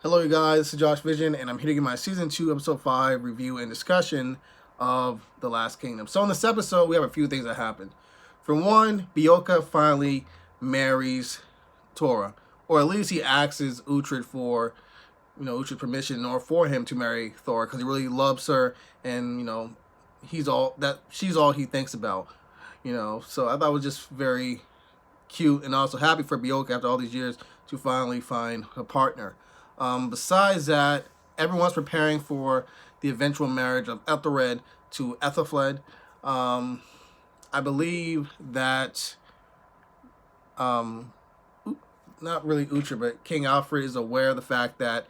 Hello, you guys. This is Josh Vision, and I'm here to give my Season 2, Episode 5 review and discussion of The Last Kingdom. So, in this episode, we have a few things that happened. For one, Bioka finally marries Tora, or at least he asks Uhtred for, Uhtred's permission or for him to marry Thora because he really loves her, and she's all he thinks about. So I thought it was just very cute and also happy for Bioka after all these years to finally find a partner. Besides that, everyone's preparing for the eventual marriage of Ethelred to Ethelfled. I believe that, not really Uhtred, but King Alfred is aware of the fact that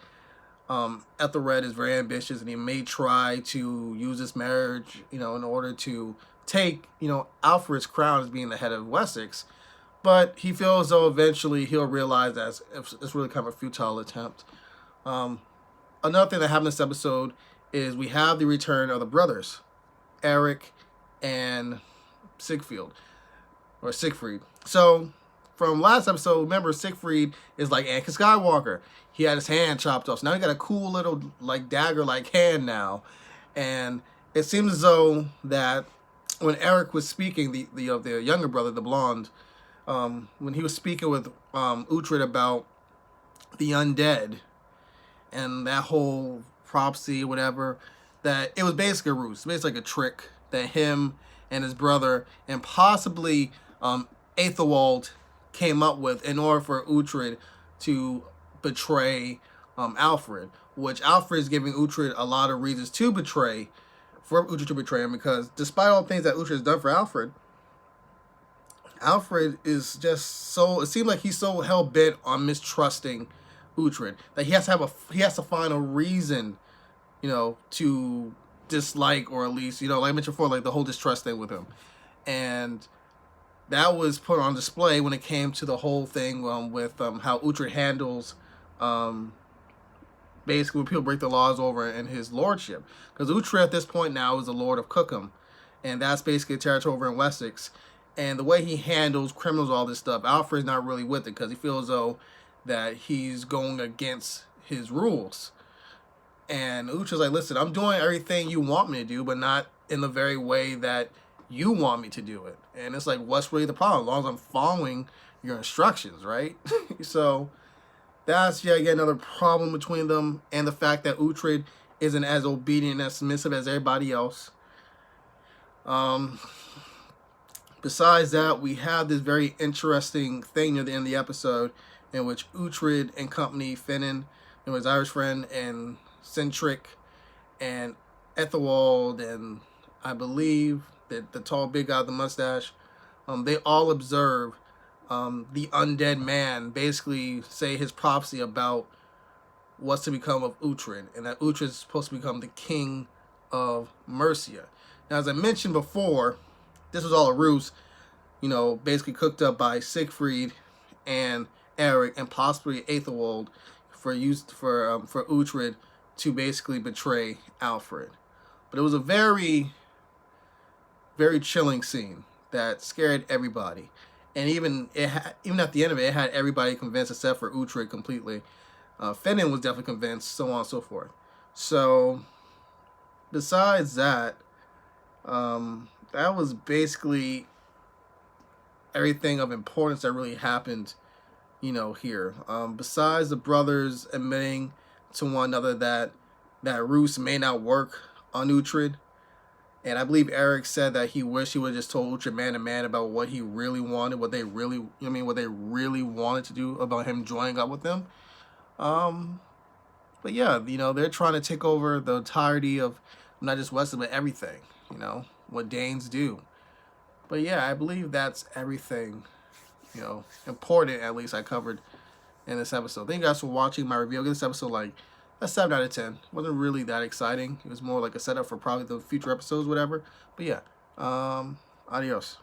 Ethelred is very ambitious and he may try to use this marriage, in order to take, Alfred's crown as being the head of Wessex. But he feels as though eventually he'll realize that it's really kind of a futile attempt. Another thing that happened in this episode is we have the return of the brothers, Eric and Siegfried. So from last episode, remember Siegfried is like Anakin Skywalker. He had his hand chopped off. So now he got a cool little dagger hand now. And it seems as though that when Eric was speaking, the younger brother, the blonde, when he was speaking with Uhtred about the undead and that whole prophecy, whatever, that it was basically a ruse, basically like a trick that him and his brother and possibly Aethelwald came up with in order for Uhtred to betray Alfred, which Alfred is giving Uhtred a lot of reasons to betray, for Uhtred to betray him, because despite all the things that Uhtred has done for Alfred is just so, it seems like he's so hell-bent on mistrusting Uhtred that he has to find a reason, to dislike, or at least, like I mentioned before, like the whole distrust thing with him. And that was put on display when it came to the whole thing with how Uhtred handles basically when people break the laws over in his lordship. Because Uhtred at this point now is the Lord of Cookham, and that's basically a territory over in Wessex. And the way he handles criminals, all this stuff, Alfred's not really with it because he feels as though that he's going against his rules. And Uhtred's like, listen, I'm doing everything you want me to do, but not in the very way that you want me to do it. And it's like, what's really the problem? As long as I'm following your instructions, right? So that's yet again another problem between them, and the fact that Uhtred isn't as obedient and submissive as everybody else. Besides that, we have this very interesting thing near the end of the episode in which Uhtred and company, Finan, and his Irish friend, and Centric, and Ethelwald, and I believe that the tall big guy with the mustache, they all observe the Undead Man basically say his prophecy about what's to become of Uhtred, and that Uhtred is supposed to become the king of Mercia. Now, as I mentioned before, this was all a ruse, basically cooked up by Siegfried and Eric and possibly Aethelwald for Uhtred to basically betray Alfred. But it was a very, very chilling scene that scared everybody. And even at the end of it, it had everybody convinced except for Uhtred completely. Finan was definitely convinced, so on and so forth. So, besides that, that was basically everything of importance that really happened, here. Besides the brothers admitting to one another that ruse may not work on Uhtred. And I believe Eric said that he wished he would have just told Uhtred man to man about what he really wanted, what they really wanted to do about him joining up with them. But yeah, they're trying to take over the entirety of not just Wessex, but everything, what Danes do. But yeah, I believe that's everything, important, at least I covered in this episode. Thank you guys for watching my review. I'll give this episode like a 7 out of 10. It wasn't really that exciting. It was more like a setup for probably the future episodes, whatever. But yeah, adios.